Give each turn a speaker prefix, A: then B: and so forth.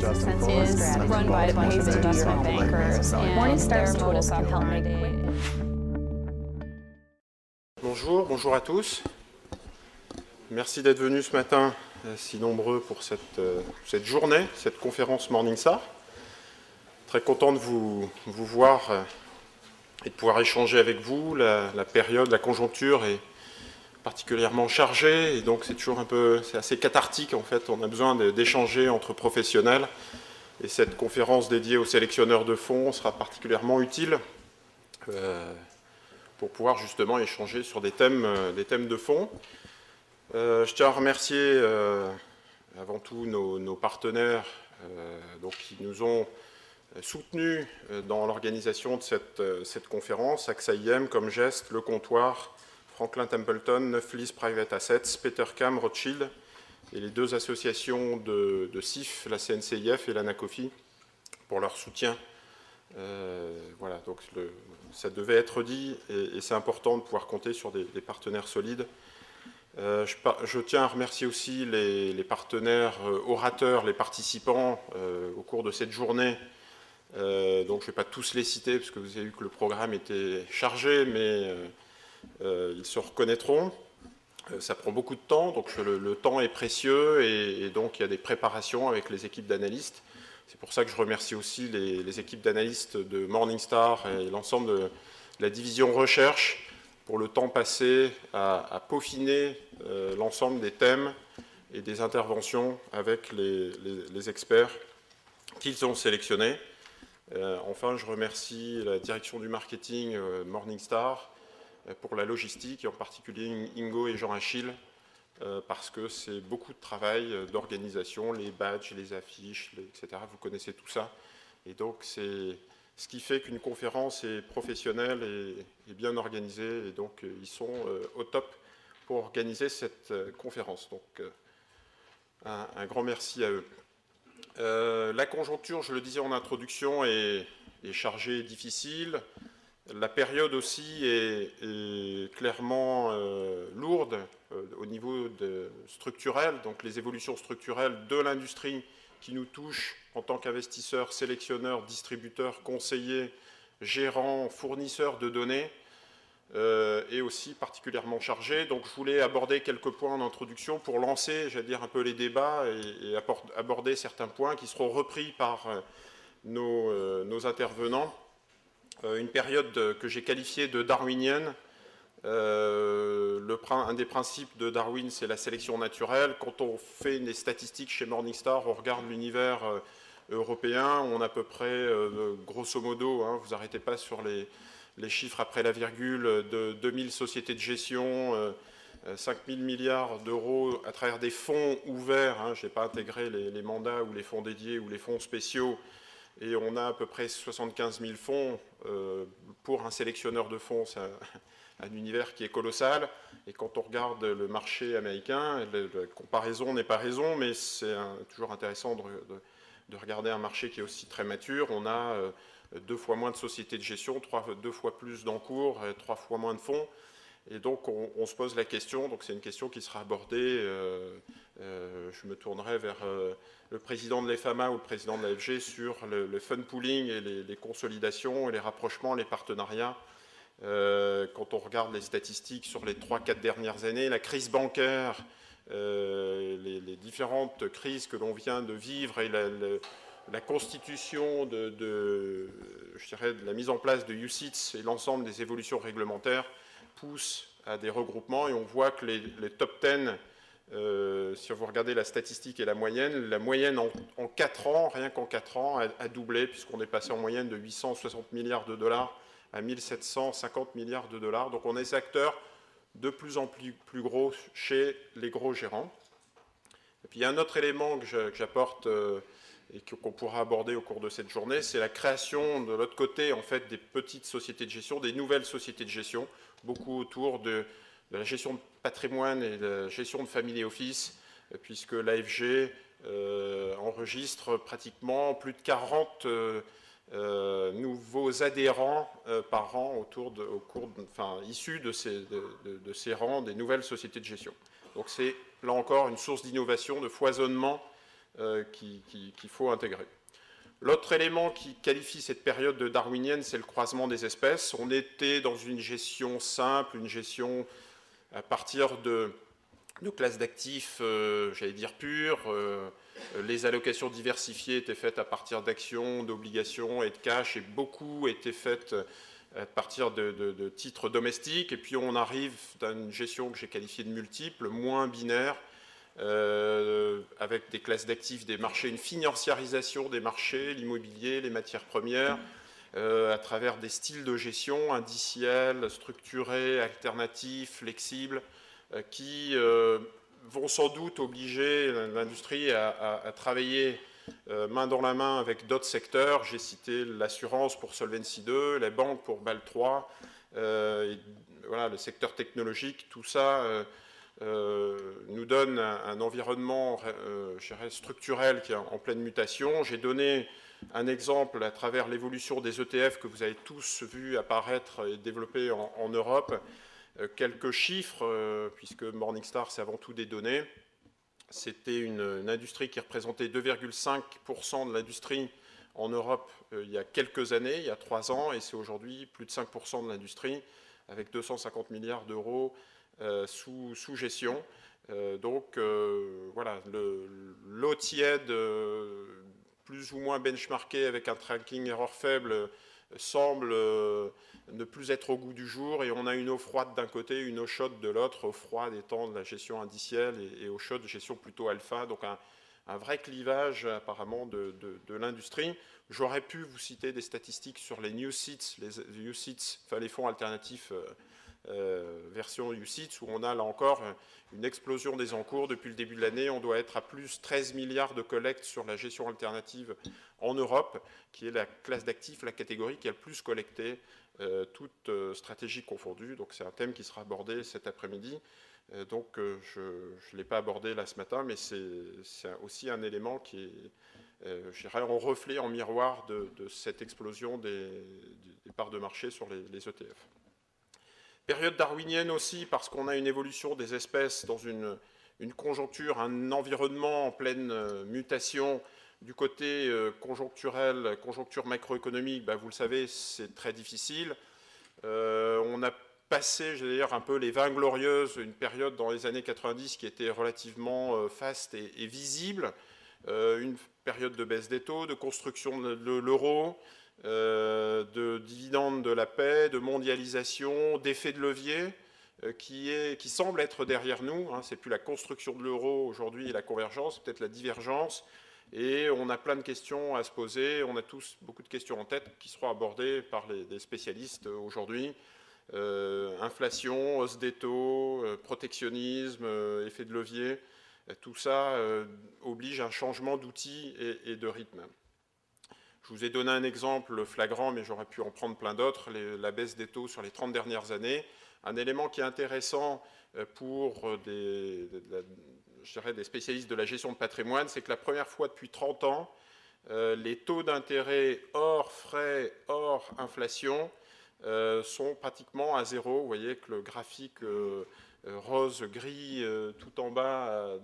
A: is run by Pace Investment Bankers, and their modus operandi.
B: Bonjour à tous. Merci d'être venus ce matin, si nombreux pour cette journée, cette conférence Morningstar. Très content de vous voir et de pouvoir échanger avec vous. La période, la conjoncture est particulièrement chargée et donc c'est assez cathartique en fait. On a besoin d'échanger entre professionnels et cette conférence dédiée aux sélectionneurs de fonds sera particulièrement utile pour pouvoir justement échanger sur des thèmes de fond. Je tiens à remercier avant tout nos partenaires qui nous ont soutenus dans l'organisation de cette conférence, AXA IM, Comgest, Le Comptoir, Franklin Templeton, Neuflis Private Assets, Petercam, Rothschild et les deux associations de CIF, la CNCIF et l'ANACOFI, pour leur soutien. Voilà, donc ça devait être dit et c'est important de pouvoir compter sur des partenaires solides. Je tiens à remercier aussi les partenaires orateurs, les participants au cours de cette journée. Donc je ne vais pas tous les citer parce que vous avez vu que le programme était chargé, mais ils se reconnaîtront. Ça prend beaucoup de temps, donc le temps est précieux et donc il y a des préparations avec les équipes d'analystes. C'est pour ça que je remercie aussi les équipes d'analystes de Morningstar et l'ensemble de la division recherche pour le temps passé à peaufiner l'ensemble des thèmes et des interventions avec les experts qu'ils ont sélectionnés. Enfin, je remercie la direction du marketing Morningstar pour la logistique, et en particulier Ingo et Jean-Achille, parce que c'est beaucoup de travail d'organisation, les badges, les affiches, etc. Vous connaissez tout ça. Et donc, c'est ce qui fait qu'une conférence est professionnelle et bien organisée. Et donc, ils sont au top pour organiser cette conférence. Donc, un grand merci à eux. La conjoncture, je le disais en introduction, est chargée et difficile. La période aussi est clairement lourde au niveau structurel, donc les évolutions structurelles de l'industrie qui nous touchent en tant qu'investisseurs, sélectionneurs, distributeurs, conseillers, gérants, fournisseurs de données, est aussi particulièrement chargée. Donc je voulais aborder quelques points en introduction pour lancer, j'allais dire, un peu les débats et aborder certains points qui seront repris par nos intervenants. Une période que j'ai qualifiée de darwinienne. Un des principes de Darwin, c'est la sélection naturelle. Quand on fait des statistiques chez Morningstar, on regarde l'univers européen, on a à peu près, grosso modo, vous n'arrêtez pas sur les chiffres après la virgule, de 2000 sociétés de gestion, 5000 milliards d'euros à travers des fonds ouverts. Je n'ai pas intégré les mandats ou les fonds dédiés ou les fonds spéciaux. Et on a à peu près 75 000 fonds. Pour un sélectionneur de fonds, c'est un univers qui est colossal. Et quand on regarde le marché américain, la comparaison n'est pas raison, mais c'est toujours intéressant de regarder un marché qui est aussi très mature. On a 2 fois moins de sociétés de gestion, 2 fois plus d'encours, 3 fois moins de fonds. Et donc on se pose la question, donc c'est une question qui sera abordée, je me tournerai vers le président de l'EFAMA ou le président de l'AFG sur le fund pooling et les consolidations, et les rapprochements, les partenariats. Quand on regarde les statistiques sur les 3-4 dernières années, la crise bancaire, les différentes crises que l'on vient de vivre et la constitution de la mise en place de UCITS et l'ensemble des évolutions réglementaires poussent à des regroupements, et on voit que les top 10, si vous regardez la statistique et la moyenne en 4 ans, rien qu'en 4 ans, a doublé, puisqu'on est passé en moyenne de 860 milliards de dollars à 1750 milliards de dollars. Donc on est des acteurs de plus en plus gros chez les gros gérants. Et puis il y a un autre élément que j'apporte et qu'on pourra aborder au cours de cette journée, c'est la création de l'autre côté en fait des petites sociétés de gestion, des nouvelles sociétés de gestion, beaucoup autour de la gestion de patrimoine et de la gestion de family office, puisque l'AFG enregistre pratiquement plus de 40 nouveaux adhérents par an issus de ces rangs des nouvelles sociétés de gestion. Donc c'est là encore une source d'innovation, de foisonnement qu'il faut intégrer. L'autre élément qui qualifie cette période darwinienne, c'est le croisement des espèces. On était dans une gestion simple, une gestion à partir de classes d'actifs, j'allais dire pures. Les allocations diversifiées étaient faites à partir d'actions, d'obligations et de cash, et beaucoup étaient faites à partir de titres domestiques. Et puis on arrive dans une gestion que j'ai qualifiée de multiple, moins binaire, avec des classes d'actifs, des marchés, une financiarisation des marchés, l'immobilier, les matières premières, à travers des styles de gestion indiciels, structurés, alternatifs, flexibles, qui vont sans doute obliger l'industrie à travailler main dans la main avec d'autres secteurs. J'ai cité l'assurance pour Solvency II, les banques pour BAL 3, voilà, le secteur technologique, tout ça nous donne un environnement je dirais, structurel qui est en pleine mutation. J'ai donné un exemple à travers l'évolution des ETF que vous avez tous vu apparaître et développer en Europe. Quelques chiffres, puisque Morningstar, c'est avant tout des données. C'était une industrie qui représentait 2,5% de l'industrie en Europe il y a quelques années, il y a 3 ans, et c'est aujourd'hui plus de 5% de l'industrie, avec 250 milliards d'euros sous gestion. Donc voilà, l'eau tiède, plus ou moins benchmarké avec un tracking erreur faible, semble ne plus être au goût du jour, et on a une eau froide d'un côté, une eau chaude de l'autre, eau froide étant de la gestion indicielle et eau chaude gestion plutôt alpha, donc un vrai clivage apparemment de l'industrie. J'aurais pu vous citer des statistiques sur les UCITS, les UCITS, enfin les fonds alternatifs version UCITS, où on a là encore une explosion des encours. Depuis le début de l'année, on doit être à plus 13 milliards de collectes sur la gestion alternative en Europe, qui est la classe d'actifs, la catégorie qui a le plus collecté, toutes stratégies confondues. Donc c'est un thème qui sera abordé cet après-midi. Donc je ne l'ai pas abordé là ce matin, mais c'est aussi un élément qui est, je dirais, en reflet, en miroir de cette explosion des parts de marché sur les ETF. Période darwinienne aussi, parce qu'on a une évolution des espèces dans une conjoncture, un environnement en pleine mutation. Du côté conjoncturel, conjoncture macroéconomique, vous le savez, c'est très difficile. On a passé, j'allais dire, un peu les 20 glorieuses, une période dans les années 90 qui était relativement faste et visible. Une période de baisse des taux, de construction de l'euro, de dividendes de la paix, de mondialisation, d'effet de levier qui semble être derrière nous. C'est plus la construction de l'euro aujourd'hui et la convergence, peut-être la divergence. Et on a plein de questions à se poser. On a tous beaucoup de questions en tête qui seront abordées par les spécialistes aujourd'hui. Inflation, hausse des taux, protectionnisme, effet de levier. Tout ça oblige un changement d'outils et de rythme. Je vous ai donné un exemple flagrant, mais j'aurais pu en prendre plein d'autres, la baisse des taux sur les 30 dernières années. Un élément qui est intéressant pour des spécialistes de la gestion de patrimoine, c'est que la première fois depuis 30 ans, les taux d'intérêt hors frais, hors inflation, sont pratiquement à zéro. Vous voyez que le graphique rose-gris tout en bas